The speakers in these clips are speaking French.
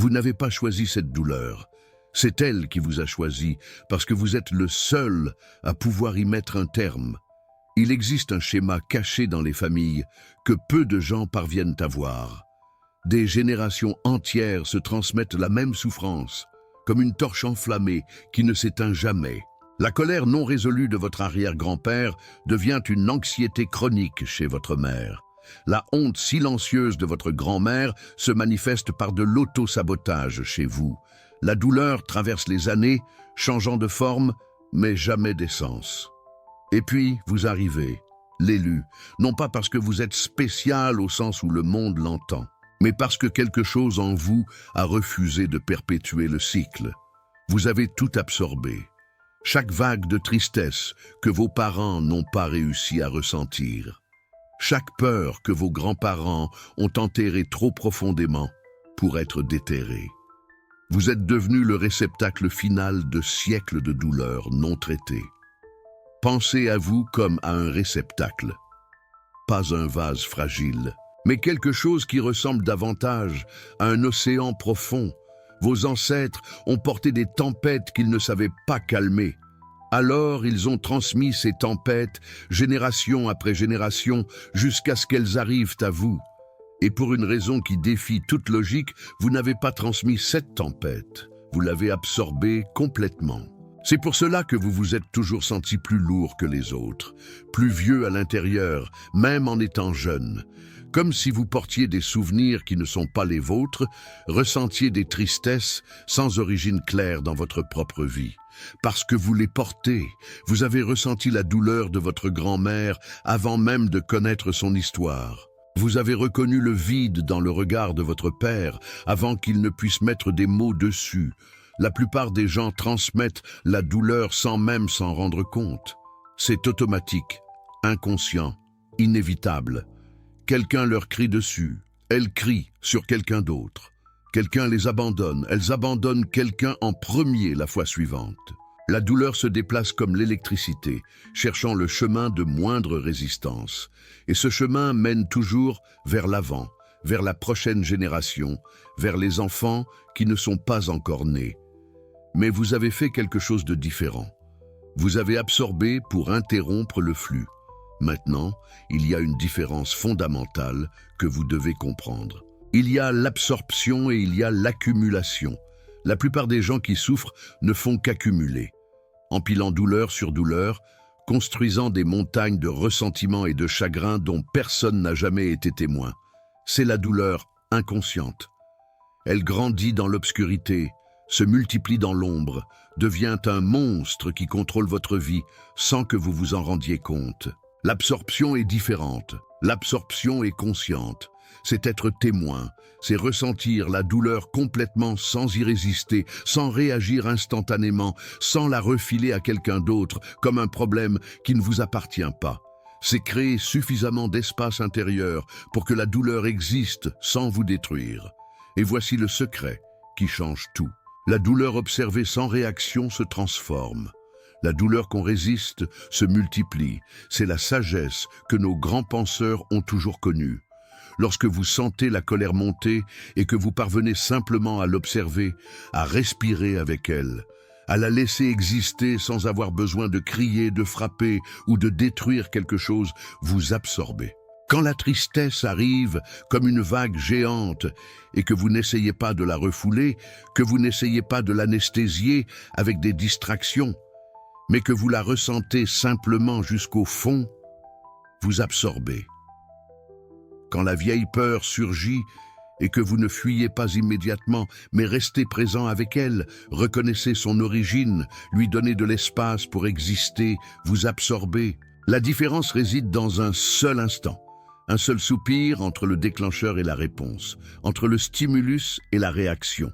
Vous n'avez pas choisi cette douleur. C'est elle qui vous a choisi, parce que vous êtes le seul à pouvoir y mettre un terme. Il existe un schéma caché dans les familles que peu de gens parviennent à voir. Des générations entières se transmettent la même souffrance, comme une torche enflammée qui ne s'éteint jamais. La colère non résolue de votre arrière-grand-père devient une anxiété chronique chez votre mère. La honte silencieuse de votre grand-mère se manifeste par de l'auto-sabotage chez vous. La douleur traverse les années, changeant de forme, mais jamais d'essence. Et puis, vous arrivez, l'élu, non pas parce que vous êtes spécial au sens où le monde l'entend, mais parce que quelque chose en vous a refusé de perpétuer le cycle. Vous avez tout absorbé. Chaque vague de tristesse que vos parents n'ont pas réussi à ressentir. Chaque peur que vos grands-parents ont enterrée trop profondément pour être déterrée. Vous êtes devenu le réceptacle final de siècles de douleurs non traitées. Pensez à vous comme à un réceptacle, pas un vase fragile, mais quelque chose qui ressemble davantage à un océan profond. Vos ancêtres ont porté des tempêtes qu'ils ne savaient pas calmer. Alors ils ont transmis ces tempêtes, génération après génération, jusqu'à ce qu'elles arrivent à vous. Et pour une raison qui défie toute logique, vous n'avez pas transmis cette tempête. Vous l'avez absorbée complètement. C'est pour cela que vous vous êtes toujours senti plus lourd que les autres, plus vieux à l'intérieur, même en étant jeune. Comme si vous portiez des souvenirs qui ne sont pas les vôtres, ressentiez des tristesses sans origine claire dans votre propre vie. Parce que vous les portez, vous avez ressenti la douleur de votre grand-mère avant même de connaître son histoire. Vous avez reconnu le vide dans le regard de votre père avant qu'il ne puisse mettre des mots dessus. La plupart des gens transmettent la douleur sans même s'en rendre compte. C'est automatique, inconscient, inévitable. Quelqu'un leur crie dessus, elles crient sur quelqu'un d'autre. Quelqu'un les abandonne, elles abandonnent quelqu'un en premier la fois suivante. La douleur se déplace comme l'électricité, cherchant le chemin de moindre résistance. Et ce chemin mène toujours vers l'avant, vers la prochaine génération, vers les enfants qui ne sont pas encore nés. Mais vous avez fait quelque chose de différent. Vous avez absorbé pour interrompre le flux. Maintenant, il y a une différence fondamentale que vous devez comprendre. Il y a l'absorption et il y a l'accumulation. La plupart des gens qui souffrent ne font qu'accumuler, empilant douleur sur douleur, construisant des montagnes de ressentiment et de chagrin dont personne n'a jamais été témoin. C'est la douleur inconsciente. Elle grandit dans l'obscurité, se multiplie dans l'ombre, devient un monstre qui contrôle votre vie sans que vous vous en rendiez compte. L'absorption est différente, l'absorption est consciente. C'est être témoin, c'est ressentir la douleur complètement sans y résister, sans réagir instantanément, sans la refiler à quelqu'un d'autre comme un problème qui ne vous appartient pas. C'est créer suffisamment d'espace intérieur pour que la douleur existe sans vous détruire. Et voici le secret qui change tout. La douleur observée sans réaction se transforme. La douleur qu'on résiste se multiplie. C'est la sagesse que nos grands penseurs ont toujours connue. Lorsque vous sentez la colère monter et que vous parvenez simplement à l'observer, à respirer avec elle, à la laisser exister sans avoir besoin de crier, de frapper ou de détruire quelque chose, vous absorbez. Quand la tristesse arrive comme une vague géante et que vous n'essayez pas de la refouler, que vous n'essayez pas de l'anesthésier avec des distractions, mais que vous la ressentez simplement jusqu'au fond, vous absorbez. Quand la vieille peur surgit et que vous ne fuyez pas immédiatement, mais restez présent avec elle, reconnaissez son origine, lui donnez de l'espace pour exister, vous absorbez. La différence réside dans un seul instant, un seul soupir entre le déclencheur et la réponse, entre le stimulus et la réaction,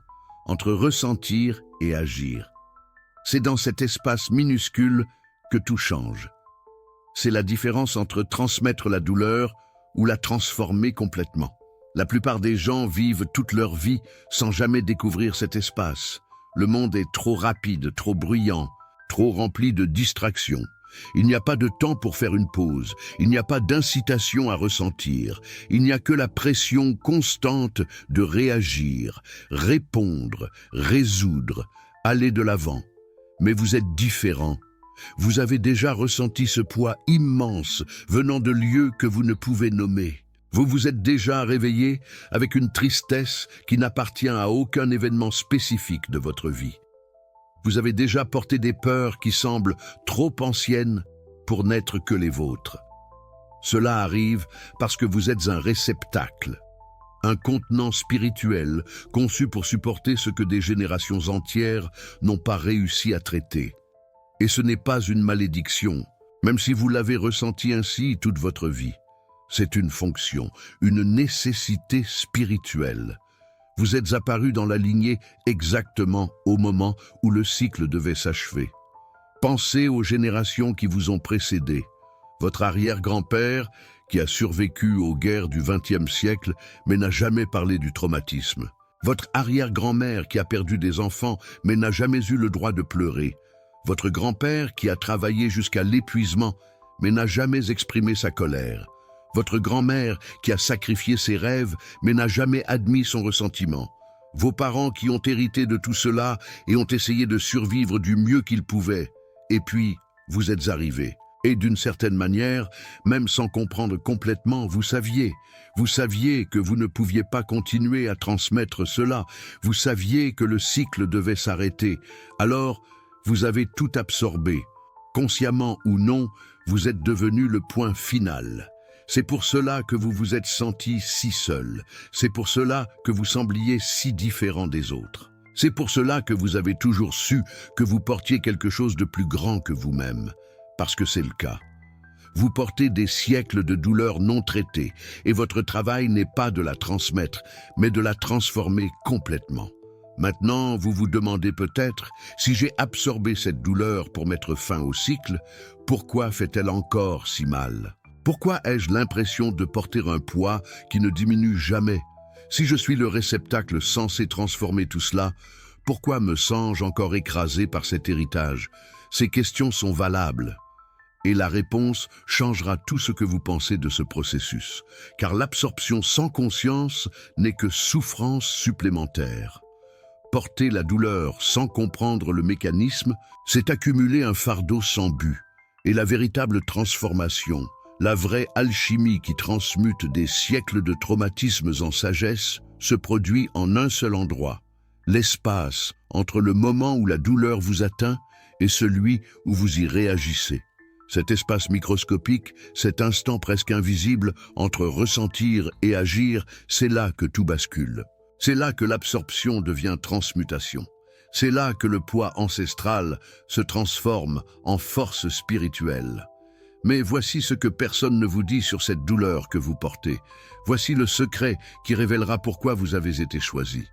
entre ressentir et agir. C'est dans cet espace minuscule que tout change. C'est la différence entre transmettre la douleur ou la transformer complètement. La plupart des gens vivent toute leur vie sans jamais découvrir cet espace. Le monde est trop rapide, trop bruyant, trop rempli de distractions. Il n'y a pas de temps pour faire une pause. Il n'y a pas d'incitation à ressentir. Il n'y a que la pression constante de réagir, répondre, résoudre, aller de l'avant. Mais vous êtes différent. Vous avez déjà ressenti ce poids immense venant de lieux que vous ne pouvez nommer. Vous vous êtes déjà réveillé avec une tristesse qui n'appartient à aucun événement spécifique de votre vie. Vous avez déjà porté des peurs qui semblent trop anciennes pour n'être que les vôtres. Cela arrive parce que vous êtes un réceptacle, un contenant spirituel conçu pour supporter ce que des générations entières n'ont pas réussi à traiter. Et ce n'est pas une malédiction, même si vous l'avez ressenti ainsi toute votre vie. C'est une fonction, une nécessité spirituelle. Vous êtes apparu dans la lignée exactement au moment où le cycle devait s'achever. Pensez aux générations qui vous ont précédé. Votre arrière-grand-père, qui a survécu aux guerres du XXe siècle, mais n'a jamais parlé du traumatisme. Votre arrière-grand-mère, qui a perdu des enfants, mais n'a jamais eu le droit de pleurer. Votre grand-père, qui a travaillé jusqu'à l'épuisement, mais n'a jamais exprimé sa colère. Votre grand-mère qui a sacrifié ses rêves mais n'a jamais admis son ressentiment. Vos parents qui ont hérité de tout cela et ont essayé de survivre du mieux qu'ils pouvaient. Et puis, vous êtes arrivés. Et d'une certaine manière, même sans comprendre complètement, vous saviez que vous ne pouviez pas continuer à transmettre cela. Vous saviez que le cycle devait s'arrêter. Alors, vous avez tout absorbé. Consciemment ou non, vous êtes devenu le point final. C'est pour cela que vous vous êtes senti si seul. C'est pour cela que vous sembliez si différent des autres. C'est pour cela que vous avez toujours su que vous portiez quelque chose de plus grand que vous-même. Parce que c'est le cas. Vous portez des siècles de douleurs non traitées et votre travail n'est pas de la transmettre, mais de la transformer complètement. Maintenant, vous vous demandez peut-être, si j'ai absorbé cette douleur pour mettre fin au cycle, pourquoi fait-elle encore si mal ? Pourquoi ai-je l'impression de porter un poids qui ne diminue jamais? Si je suis le réceptacle censé transformer tout cela, pourquoi me sens-je encore écrasé par cet héritage? Ces questions sont valables. Et la réponse changera tout ce que vous pensez de ce processus. Car l'absorption sans conscience n'est que souffrance supplémentaire. Porter la douleur sans comprendre le mécanisme, c'est accumuler un fardeau sans but. Et la véritable transformation, la vraie alchimie qui transmute des siècles de traumatismes en sagesse, se produit en un seul endroit, l'espace entre le moment où la douleur vous atteint et celui où vous y réagissez. Cet espace microscopique, cet instant presque invisible entre ressentir et agir, c'est là que tout bascule. C'est là que l'absorption devient transmutation. C'est là que le poids ancestral se transforme en force spirituelle. Mais voici ce que personne ne vous dit sur cette douleur que vous portez. Voici le secret qui révélera pourquoi vous avez été choisi.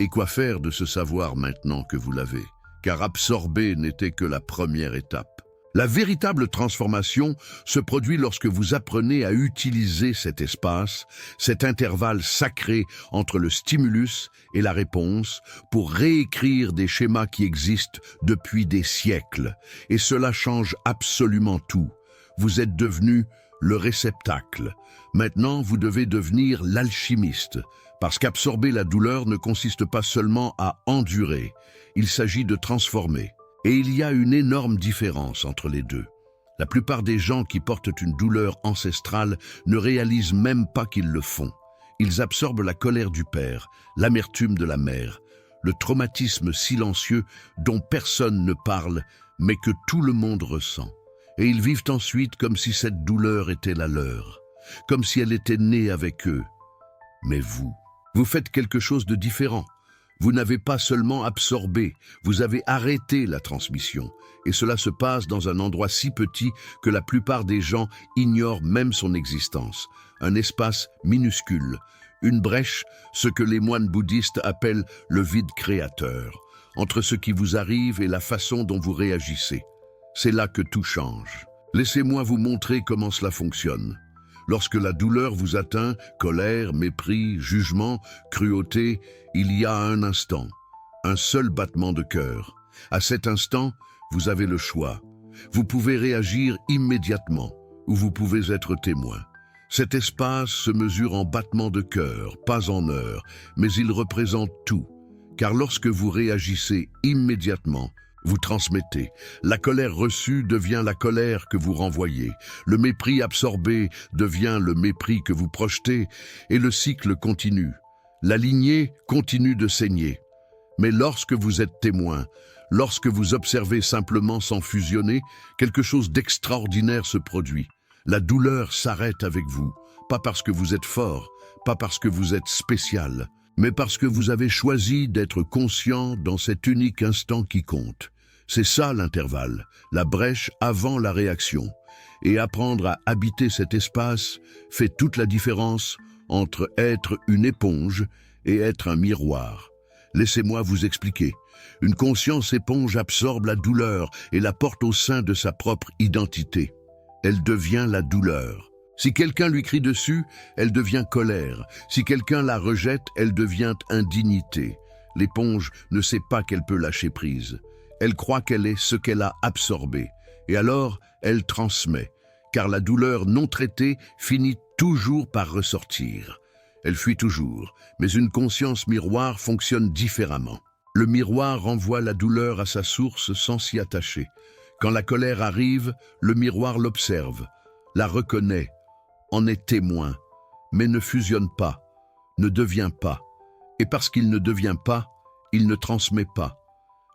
Et quoi faire de ce savoir maintenant que vous l'avez? Car absorber n'était que la première étape. La véritable transformation se produit lorsque vous apprenez à utiliser cet espace, cet intervalle sacré entre le stimulus et la réponse, pour réécrire des schémas qui existent depuis des siècles. Et cela change absolument tout. Vous êtes devenu le réceptacle. Maintenant, vous devez devenir l'alchimiste, parce qu'absorber la douleur ne consiste pas seulement à endurer, il s'agit de transformer. Et il y a une énorme différence entre les deux. La plupart des gens qui portent une douleur ancestrale ne réalisent même pas qu'ils le font. Ils absorbent la colère du père, l'amertume de la mère, le traumatisme silencieux dont personne ne parle, mais que tout le monde ressent. Et ils vivent ensuite comme si cette douleur était la leur, comme si elle était née avec eux. Mais vous faites quelque chose de différent. Vous n'avez pas seulement absorbé, vous avez arrêté la transmission. Et cela se passe dans un endroit si petit que la plupart des gens ignorent même son existence. Un espace minuscule, une brèche, ce que les moines bouddhistes appellent le vide créateur, entre ce qui vous arrive et la façon dont vous réagissez. C'est là que tout change. Laissez-moi vous montrer comment cela fonctionne. Lorsque la douleur vous atteint, colère, mépris, jugement, cruauté, il y a un instant, un seul battement de cœur. À cet instant, vous avez le choix. Vous pouvez réagir immédiatement ou vous pouvez être témoin. Cet espace se mesure en battements de cœur, pas en heures, mais il représente tout. Car lorsque vous réagissez immédiatement, vous transmettez. La colère reçue devient la colère que vous renvoyez. Le mépris absorbé devient le mépris que vous projetez et le cycle continue. La lignée continue de saigner. Mais lorsque vous êtes témoin, lorsque vous observez simplement sans fusionner, quelque chose d'extraordinaire se produit. La douleur s'arrête avec vous, pas parce que vous êtes fort, pas parce que vous êtes spécial, mais parce que vous avez choisi d'être conscient dans cet unique instant qui compte. C'est ça l'intervalle, la brèche avant la réaction. Et apprendre à habiter cet espace fait toute la différence entre être une éponge et être un miroir. Laissez-moi vous expliquer. Une conscience éponge absorbe la douleur et la porte au sein de sa propre identité. Elle devient la douleur. Si quelqu'un lui crie dessus, elle devient colère. Si quelqu'un la rejette, elle devient indignité. L'éponge ne sait pas qu'elle peut lâcher prise. Elle croit qu'elle est ce qu'elle a absorbé. Et alors, elle transmet. Car la douleur non traitée finit toujours par ressortir. Elle fuit toujours, mais une conscience miroir fonctionne différemment. Le miroir renvoie la douleur à sa source sans s'y attacher. Quand la colère arrive, le miroir l'observe, la reconnaît, en est témoin, mais ne fusionne pas, ne devient pas. Et parce qu'il ne devient pas, il ne transmet pas.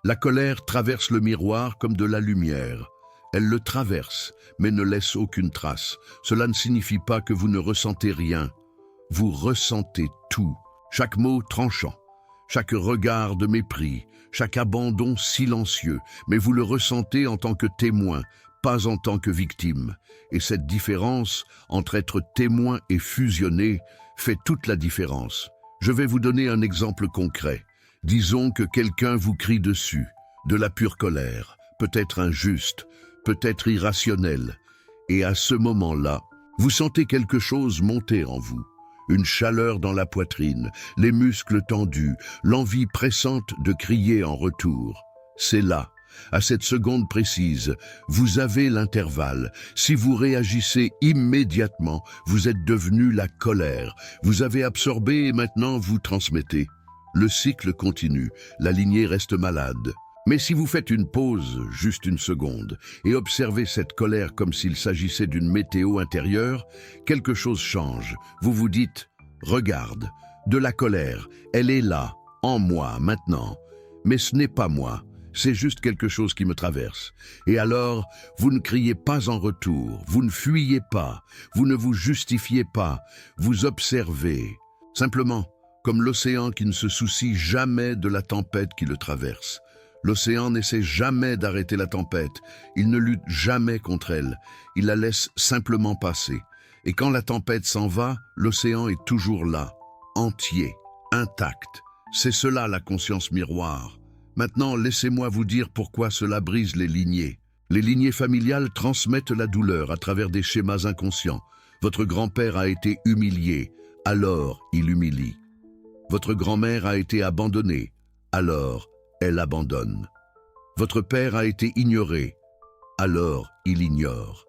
La colère traverse le miroir comme de la lumière. Elle le traverse, mais ne laisse aucune trace. Cela ne signifie pas que vous ne ressentez rien. Vous ressentez tout, chaque mot tranchant, chaque regard de mépris, chaque abandon silencieux, mais vous le ressentez en tant que témoin, pas en tant que victime. Et cette différence entre être témoin et fusionner fait toute la différence. Je vais vous donner un exemple concret. Disons que quelqu'un vous crie dessus, de la pure colère, peut-être injuste, peut-être irrationnelle. Et à ce moment-là, vous sentez quelque chose monter en vous. Une chaleur dans la poitrine, les muscles tendus, l'envie pressante de crier en retour. C'est là, à cette seconde précise, vous avez l'intervalle. Si vous réagissez immédiatement, vous êtes devenu la colère. Vous avez absorbé et maintenant vous transmettez. Le cycle continue, la lignée reste malade. Mais si vous faites une pause, juste une seconde, et observez cette colère comme s'il s'agissait d'une météo intérieure, quelque chose change. Vous vous dites « Regarde, de la colère, elle est là, en moi, maintenant. Mais ce n'est pas moi, c'est juste quelque chose qui me traverse. » Et alors, vous ne criez pas en retour, vous ne fuyez pas, vous ne vous justifiez pas, vous observez. Simplement, comme l'océan qui ne se soucie jamais de la tempête qui le traverse. L'océan n'essaie jamais d'arrêter la tempête, il ne lutte jamais contre elle, il la laisse simplement passer. Et quand la tempête s'en va, l'océan est toujours là, entier, intact. C'est cela la conscience miroir. Maintenant, laissez-moi vous dire pourquoi cela brise les lignées. Les lignées familiales transmettent la douleur à travers des schémas inconscients. Votre grand-père a été humilié, alors il humilie. Votre grand-mère a été abandonnée, alors elle abandonne. Votre père a été ignoré, alors il ignore.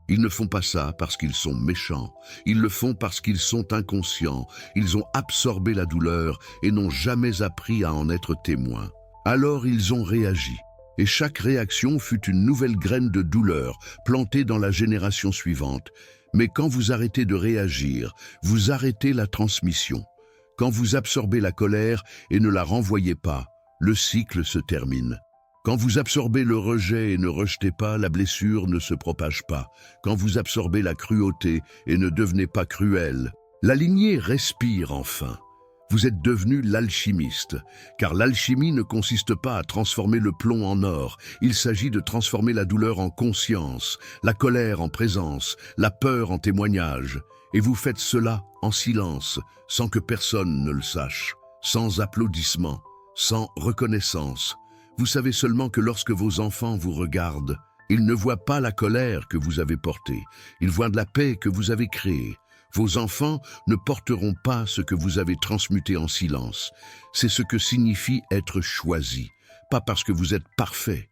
Ils ne font pas ça parce qu'ils sont méchants, ils le font parce qu'ils sont inconscients, ils ont absorbé la douleur et n'ont jamais appris à en être témoins. Alors ils ont réagi, et chaque réaction fut une nouvelle graine de douleur plantée dans la génération suivante. Mais quand vous arrêtez de réagir, vous arrêtez la transmission. Quand vous absorbez la colère et ne la renvoyez pas, le cycle se termine. Quand vous absorbez le rejet et ne rejetez pas, la blessure ne se propage pas. Quand vous absorbez la cruauté et ne devenez pas cruel, la lignée respire enfin. Vous êtes devenu l'alchimiste, car l'alchimie ne consiste pas à transformer le plomb en or. Il s'agit de transformer la douleur en conscience, la colère en présence, la peur en témoignage. Et vous faites cela en silence, sans que personne ne le sache, sans applaudissements, sans reconnaissance. Vous savez seulement que lorsque vos enfants vous regardent, ils ne voient pas la colère que vous avez portée, ils voient de la paix que vous avez créée. Vos enfants ne porteront pas ce que vous avez transmuté en silence. C'est ce que signifie être choisi, pas parce que vous êtes parfait,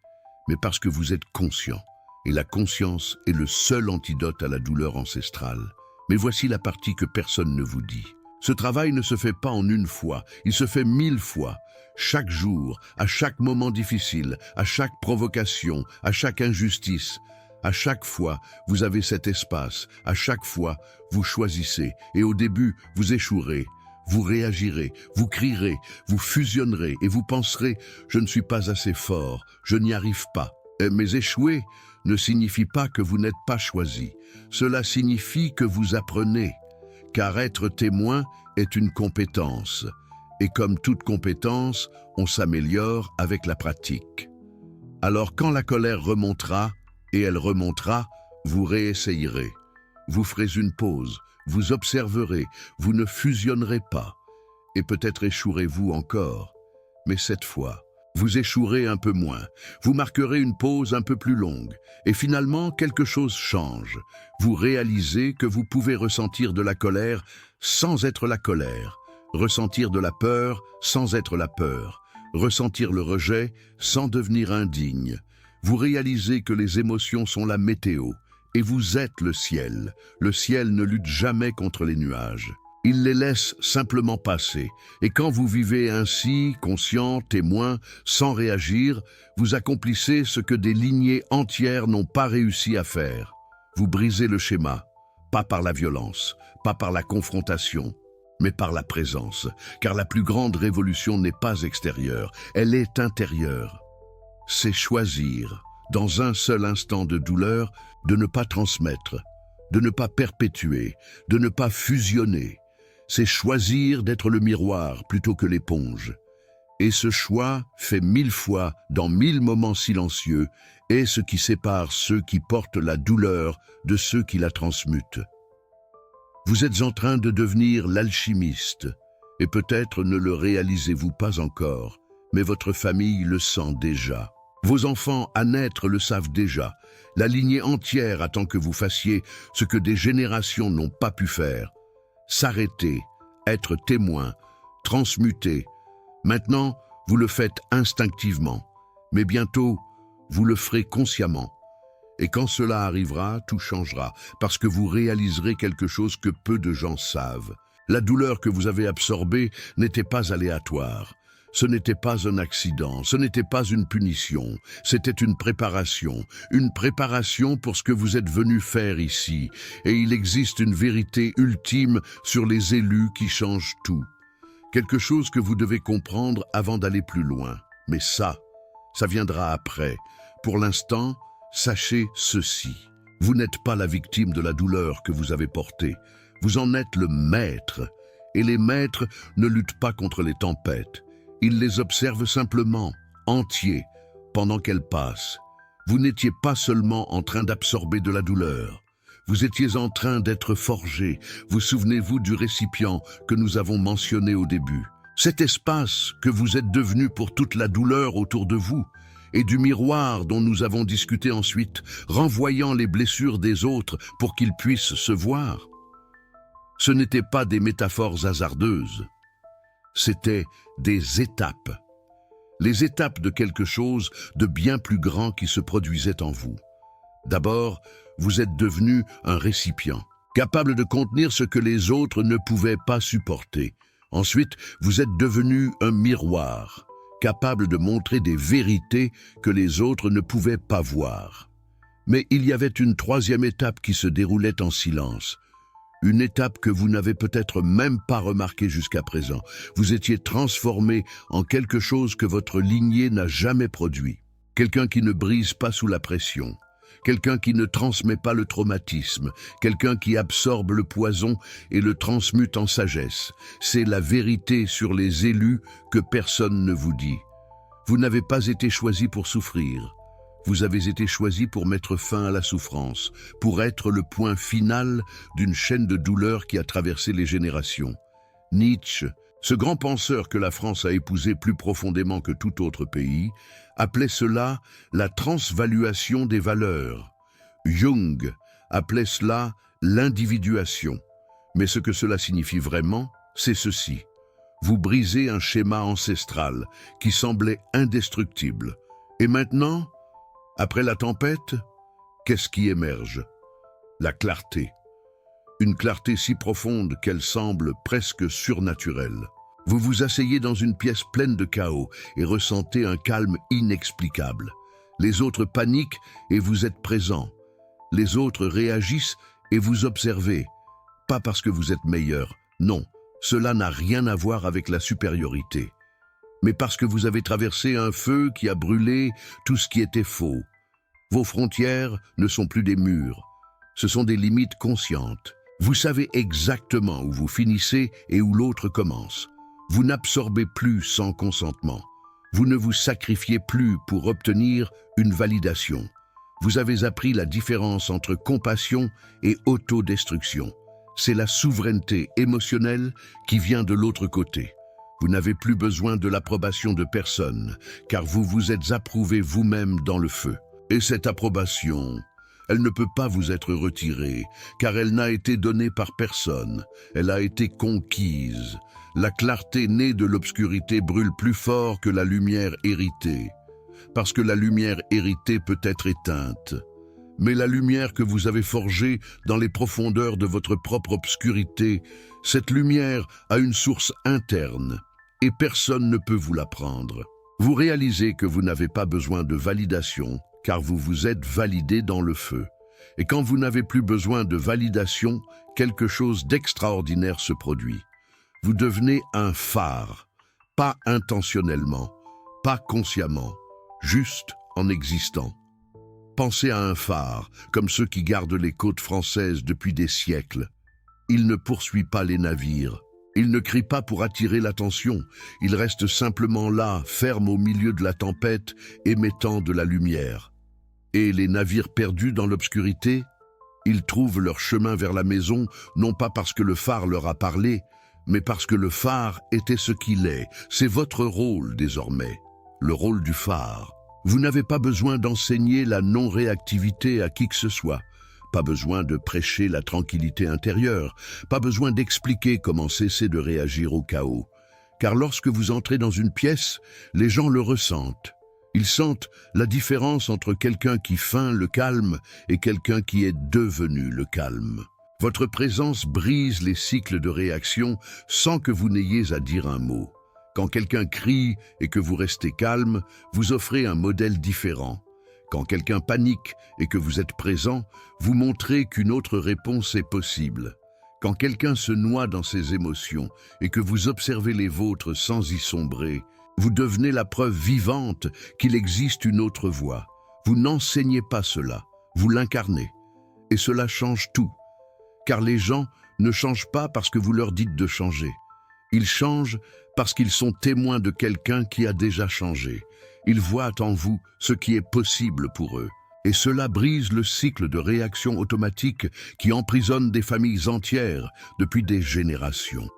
mais parce que vous êtes conscient. Et la conscience est le seul antidote à la douleur ancestrale. Mais voici la partie que personne ne vous dit. Ce travail ne se fait pas en une fois, il se fait 1000 fois. Chaque jour, à chaque moment difficile, à chaque provocation, à chaque injustice. À chaque fois, vous avez cet espace. À chaque fois, vous choisissez. Et au début, vous échouerez. Vous réagirez, vous crierez, vous fusionnerez et vous penserez « je ne suis pas assez fort, je n'y arrive pas ». Mais échouer ne signifie pas que vous n'êtes pas choisi. Cela signifie que vous apprenez. Car être témoin est une compétence. Et comme toute compétence, on s'améliore avec la pratique. Alors quand la colère remontera, et elle remontera, vous réessayerez. Vous ferez une pause, vous observerez, vous ne fusionnerez pas. Et peut-être échouerez-vous encore. Mais cette fois, vous échouerez un peu moins. Vous marquerez une pause un peu plus longue. Et finalement, quelque chose change. Vous réalisez que vous pouvez ressentir de la colère sans être la colère. Ressentir de la peur sans être la peur. Ressentir le rejet sans devenir indigne. Vous réalisez que les émotions sont la météo. Et vous êtes le ciel. Le ciel ne lutte jamais contre les nuages. Il les laisse simplement passer. Et quand vous vivez ainsi, conscient, témoin, sans réagir, vous accomplissez ce que des lignées entières n'ont pas réussi à faire. Vous brisez le schéma, pas par la violence, pas par la confrontation, mais par la présence. Car la plus grande révolution n'est pas extérieure, elle est intérieure. C'est choisir, dans un seul instant de douleur, de ne pas transmettre, de ne pas perpétuer, de ne pas fusionner. C'est choisir d'être le miroir plutôt que l'éponge. Et ce choix, fait 1000 fois, dans 1000 moments silencieux, est ce qui sépare ceux qui portent la douleur de ceux qui la transmutent. Vous êtes en train de devenir l'alchimiste, et peut-être ne le réalisez-vous pas encore, mais votre famille le sent déjà. Vos enfants à naître le savent déjà. La lignée entière attend que vous fassiez ce que des générations n'ont pas pu faire. S'arrêter, être témoin, transmuter. Maintenant, vous le faites instinctivement, mais bientôt, vous le ferez consciemment. Et quand cela arrivera, tout changera, parce que vous réaliserez quelque chose que peu de gens savent. La douleur que vous avez absorbée n'était pas aléatoire. Ce n'était pas un accident, ce n'était pas une punition, c'était une préparation pour ce que vous êtes venu faire ici. Et il existe une vérité ultime sur les élus qui change tout. Quelque chose que vous devez comprendre avant d'aller plus loin. Mais ça viendra après. Pour l'instant, sachez ceci. Vous n'êtes pas la victime de la douleur que vous avez portée. Vous en êtes le maître. Et les maîtres ne luttent pas contre les tempêtes. Ils les observent simplement, entiers, pendant qu'elles passent. Vous n'étiez pas seulement en train d'absorber de la douleur. Vous étiez en train d'être forgé. Vous souvenez-vous du récipient que nous avons mentionné au début? Cet espace que vous êtes devenu pour toute la douleur autour de vous, et du miroir dont nous avons discuté ensuite, renvoyant les blessures des autres pour qu'ils puissent se voir. Ce n'étaient pas des métaphores hasardeuses. C'étaient des étapes. Les étapes de quelque chose de bien plus grand qui se produisait en vous. D'abord, vous êtes devenu un récipient, capable de contenir ce que les autres ne pouvaient pas supporter. Ensuite, vous êtes devenu un miroir, capable de montrer des vérités que les autres ne pouvaient pas voir. Mais il y avait une troisième étape qui se déroulait en silence. Une étape que vous n'avez peut-être même pas remarquée jusqu'à présent. Vous étiez transformé en quelque chose que votre lignée n'a jamais produit. Quelqu'un qui ne brise pas sous la pression. Quelqu'un qui ne transmet pas le traumatisme. Quelqu'un qui absorbe le poison et le transmute en sagesse. C'est la vérité sur les élus que personne ne vous dit. Vous n'avez pas été choisi pour souffrir. Vous avez été choisi pour mettre fin à la souffrance, pour être le point final d'une chaîne de douleur qui a traversé les générations. Nietzsche, ce grand penseur que la France a épousé plus profondément que tout autre pays, appelait cela la transvaluation des valeurs. Jung appelait cela l'individuation. Mais ce que cela signifie vraiment, c'est ceci. Vous brisez un schéma ancestral qui semblait indestructible. Et maintenant, Après la tempête, qu'est-ce qui émerge? La clarté. Une clarté si profonde qu'elle semble presque surnaturelle. Vous vous asseyez dans une pièce pleine de chaos et ressentez un calme inexplicable. Les autres paniquent et vous êtes présent. Les autres réagissent et vous observez. Pas parce que vous êtes meilleur, non, cela n'a rien à voir avec la supériorité. Mais parce que vous avez traversé un feu qui a brûlé tout ce qui était faux. Vos frontières ne sont plus des murs, ce sont des limites conscientes. Vous savez exactement où vous finissez et où l'autre commence. Vous n'absorbez plus sans consentement. Vous ne vous sacrifiez plus pour obtenir une validation. Vous avez appris la différence entre compassion et autodestruction. C'est la souveraineté émotionnelle qui vient de l'autre côté. Vous n'avez plus besoin de l'approbation de personne, car vous vous êtes approuvé vous-même dans le feu. Et cette approbation, elle ne peut pas vous être retirée, car elle n'a été donnée par personne. Elle a été conquise. La clarté née de l'obscurité brûle plus fort que la lumière héritée, parce que la lumière héritée peut être éteinte. Mais la lumière que vous avez forgée dans les profondeurs de votre propre obscurité, cette lumière a une source interne, et personne ne peut vous la prendre. Vous réalisez que vous n'avez pas besoin de validation, car vous vous êtes validé dans le feu. Et quand vous n'avez plus besoin de validation, quelque chose d'extraordinaire se produit. Vous devenez un phare, pas intentionnellement, pas consciemment, juste en existant. Pensez à un phare, comme ceux qui gardent les côtes françaises depuis des siècles. Il ne poursuit pas les navires. Il ne crie pas pour attirer l'attention. Il reste simplement là, ferme au milieu de la tempête, émettant de la lumière. Et les navires perdus dans l'obscurité, ils trouvent leur chemin vers la maison, non pas parce que le phare leur a parlé, mais parce que le phare était ce qu'il est. C'est votre rôle désormais, le rôle du phare. Vous n'avez pas besoin d'enseigner la non-réactivité à qui que ce soit, pas besoin de prêcher la tranquillité intérieure, pas besoin d'expliquer comment cesser de réagir au chaos. Car lorsque vous entrez dans une pièce, les gens le ressentent. Ils sentent la différence entre quelqu'un qui feint le calme et quelqu'un qui est devenu le calme. Votre présence brise les cycles de réaction sans que vous n'ayez à dire un mot. Quand quelqu'un crie et que vous restez calme, vous offrez un modèle différent. Quand quelqu'un panique et que vous êtes présent, vous montrez qu'une autre réponse est possible. Quand quelqu'un se noie dans ses émotions et que vous observez les vôtres sans y sombrer, vous devenez la preuve vivante qu'il existe une autre voie. Vous n'enseignez pas cela, vous l'incarnez. Et cela change tout. Car les gens ne changent pas parce que vous leur dites de changer. Ils changent parce qu'ils sont témoins de quelqu'un qui a déjà changé. Ils voient en vous ce qui est possible pour eux. Et cela brise le cycle de réaction automatique qui emprisonne des familles entières depuis des générations.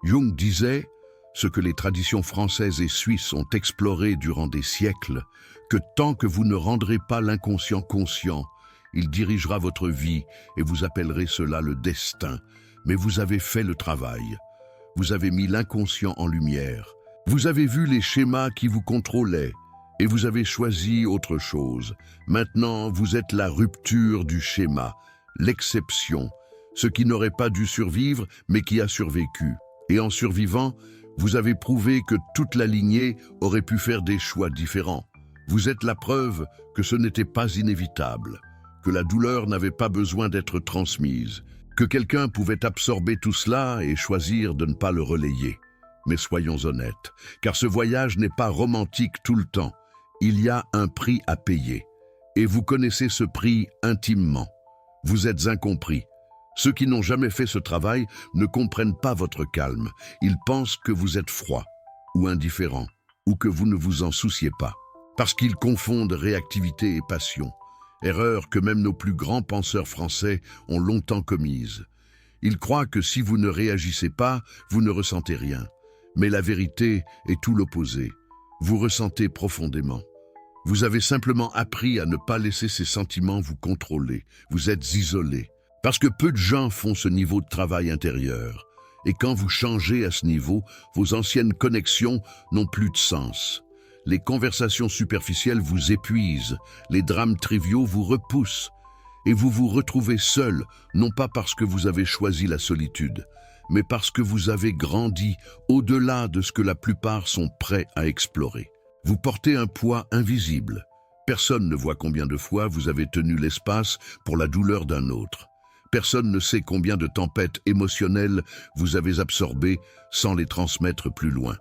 Jung disait, ce que les traditions françaises et suisses ont exploré durant des siècles, que tant que vous ne rendrez pas l'inconscient conscient, il dirigera votre vie et vous appellerez cela le destin. Mais vous avez fait le travail. Vous avez mis l'inconscient en lumière. Vous avez vu les schémas qui vous contrôlaient et vous avez choisi autre chose. Maintenant, vous êtes la rupture du schéma, l'exception, ce qui n'aurait pas dû survivre mais qui a survécu. Et en survivant, vous avez prouvé que toute la lignée aurait pu faire des choix différents. Vous êtes la preuve que ce n'était pas inévitable, que la douleur n'avait pas besoin d'être transmise, que quelqu'un pouvait absorber tout cela et choisir de ne pas le relayer. Mais soyons honnêtes, car ce voyage n'est pas romantique tout le temps. Il y a un prix à payer. Et vous connaissez ce prix intimement. Vous êtes incompris. Ceux qui n'ont jamais fait ce travail ne comprennent pas votre calme. Ils pensent que vous êtes froid ou indifférent, ou que vous ne vous en souciez pas. Parce qu'ils confondent réactivité et passion. Erreur que même nos plus grands penseurs français ont longtemps commise. Ils croient que si vous ne réagissez pas, vous ne ressentez rien. Mais la vérité est tout l'opposé. Vous ressentez profondément. Vous avez simplement appris à ne pas laisser ces sentiments vous contrôler. Vous êtes isolé. Parce que peu de gens font ce niveau de travail intérieur. Et quand vous changez à ce niveau, vos anciennes connexions n'ont plus de sens. les conversations superficielles vous épuisent, les drames triviaux vous repoussent, et vous vous retrouvez seul, non pas parce que vous avez choisi la solitude, mais parce que vous avez grandi au-delà de ce que la plupart sont prêts à explorer. Vous portez un poids invisible. Personne ne voit combien de fois vous avez tenu l'espace pour la douleur d'un autre. Personne ne sait combien de tempêtes émotionnelles vous avez absorbées sans les transmettre plus loin.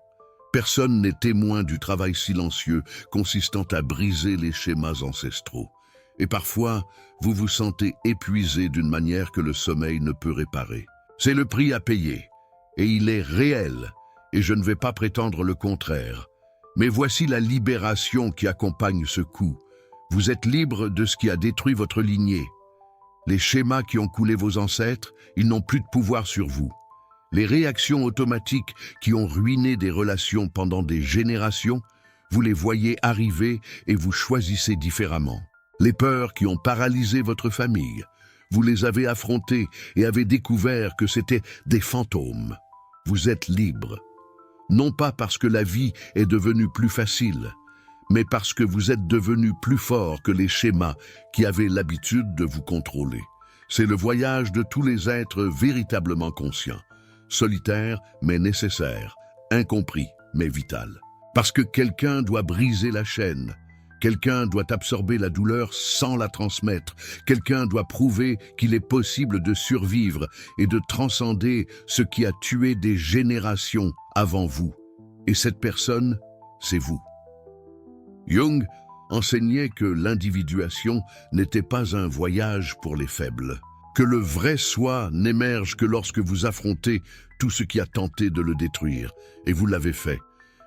Personne n'est témoin du travail silencieux consistant à briser les schémas ancestraux. Et parfois, vous vous sentez épuisé d'une manière que le sommeil ne peut réparer. C'est le prix à payer, et il est réel, et je ne vais pas prétendre le contraire. Mais voici la libération qui accompagne ce coup. Vous êtes libre de ce qui a détruit votre lignée. Les schémas qui ont coulé vos ancêtres, ils n'ont plus de pouvoir sur vous. Les réactions automatiques qui ont ruiné des relations pendant des générations, vous les voyez arriver et vous choisissez différemment. Les peurs qui ont paralysé votre famille, vous les avez affrontées et avez découvert que c'étaient des fantômes. Vous êtes libre. Non pas parce que la vie est devenue plus facile, mais parce que vous êtes devenu plus fort que les schémas qui avaient l'habitude de vous contrôler. C'est le voyage de tous les êtres véritablement conscients, solitaire mais nécessaire, incompris mais vital. Parce que quelqu'un doit briser la chaîne, quelqu'un doit absorber la douleur sans la transmettre, quelqu'un doit prouver qu'il est possible de survivre et de transcender ce qui a tué des générations avant vous. Et cette personne, c'est vous. Jung enseignait que l'individuation n'était pas un voyage pour les faibles, que le vrai soi n'émerge que lorsque vous affrontez tout ce qui a tenté de le détruire, et vous l'avez fait.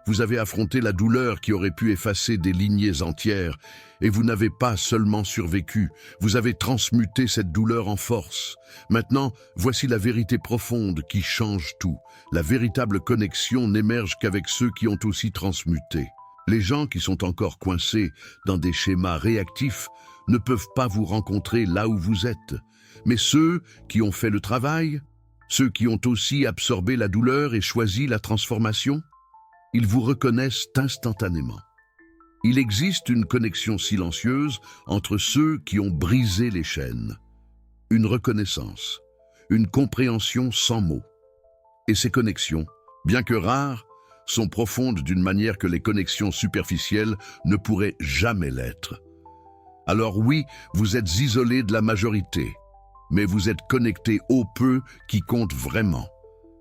Vous avez affronté la douleur qui aurait pu effacer des lignées entières, et vous n'avez pas seulement survécu, vous avez transmuté cette douleur en force. Maintenant, voici la vérité profonde qui change tout. La véritable connexion n'émerge qu'avec ceux qui ont aussi transmuté. Les gens qui sont encore coincés dans des schémas réactifs ne peuvent pas vous rencontrer là où vous êtes. Mais ceux qui ont fait le travail, ceux qui ont aussi absorbé la douleur et choisi la transformation, ils vous reconnaissent instantanément. Il existe une connexion silencieuse entre ceux qui ont brisé les chaînes, une reconnaissance, une compréhension sans mots. Et ces connexions, bien que rares, sont profondes d'une manière que les connexions superficielles ne pourraient jamais l'être. Alors oui, vous êtes isolé de la majorité, mais vous êtes connecté au peu qui compte vraiment,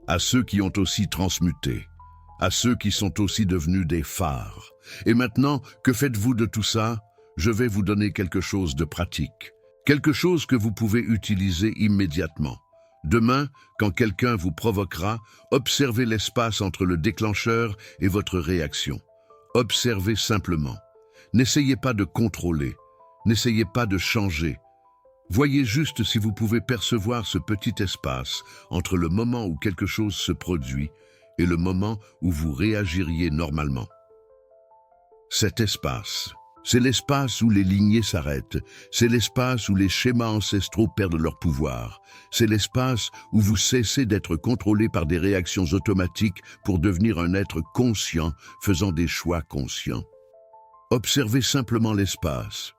à ceux qui ont aussi transmuté, à ceux qui sont aussi devenus des phares. Et maintenant, que faites-vous de tout ça? Je vais vous donner quelque chose de pratique, quelque chose que vous pouvez utiliser immédiatement. Demain, quand quelqu'un vous provoquera, observez l'espace entre le déclencheur et votre réaction. Observez simplement. N'essayez pas de contrôler, n'essayez pas de changer. Voyez juste si vous pouvez percevoir ce petit espace entre le moment où quelque chose se produit et le moment où vous réagiriez normalement. Cet espace, c'est l'espace où les lignées s'arrêtent, c'est l'espace où les schémas ancestraux perdent leur pouvoir, c'est l'espace où vous cessez d'être contrôlé par des réactions automatiques pour devenir un être conscient, faisant des choix conscients. Observez simplement l'espace.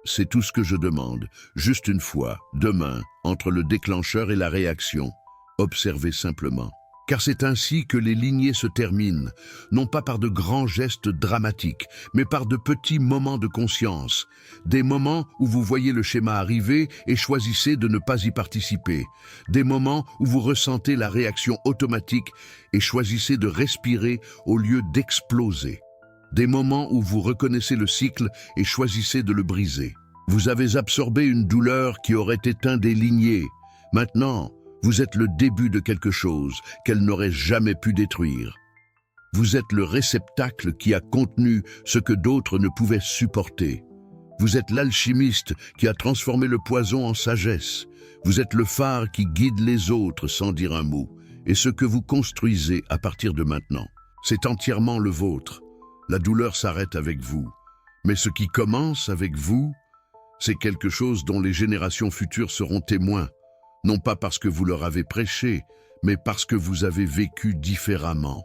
C'est tout ce que je demande, juste une fois, demain, entre le déclencheur et la réaction. Observez simplement. Car c'est ainsi que les lignées se terminent, non pas par de grands gestes dramatiques, mais par de petits moments de conscience, des moments où vous voyez le schéma arriver et choisissez de ne pas y participer, des moments où vous ressentez la réaction automatique et choisissez de respirer au lieu d'exploser, des moments où vous reconnaissez le cycle et choisissez de le briser. Vous avez absorbé une douleur qui aurait éteint des lignées. Maintenant, vous êtes le début de quelque chose qu'elle n'aurait jamais pu détruire. Vous êtes le réceptacle qui a contenu ce que d'autres ne pouvaient supporter. Vous êtes l'alchimiste qui a transformé le poison en sagesse. Vous êtes le phare qui guide les autres sans dire un mot. Et ce que vous construisez à partir de maintenant, c'est entièrement le vôtre. La douleur s'arrête avec vous. Mais ce qui commence avec vous, c'est quelque chose dont les générations futures seront témoins. Non pas parce que vous leur avez prêché, mais parce que vous avez vécu différemment.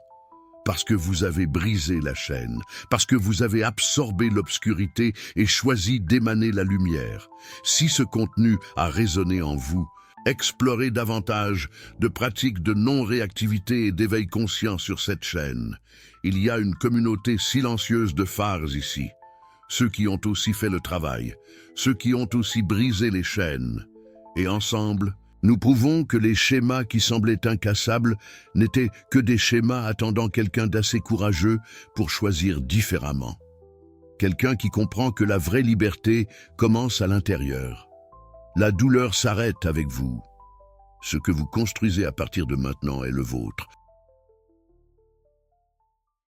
parce que vous avez brisé la chaîne, parce que vous avez absorbé l'obscurité et choisi d'émaner la lumière. Si ce contenu a résonné en vous, explorez davantage de pratiques de non-réactivité et d'éveil conscient sur cette chaîne. Il y a une communauté silencieuse de phares ici. Ceux qui ont aussi fait le travail, ceux qui ont aussi brisé les chaînes. Et ensemble, nous prouvons que les schémas qui semblaient incassables n'étaient que des schémas attendant quelqu'un d'assez courageux pour choisir différemment. Quelqu'un qui comprend que la vraie liberté commence à l'intérieur. La douleur s'arrête avec vous. Ce que vous construisez à partir de maintenant est le vôtre.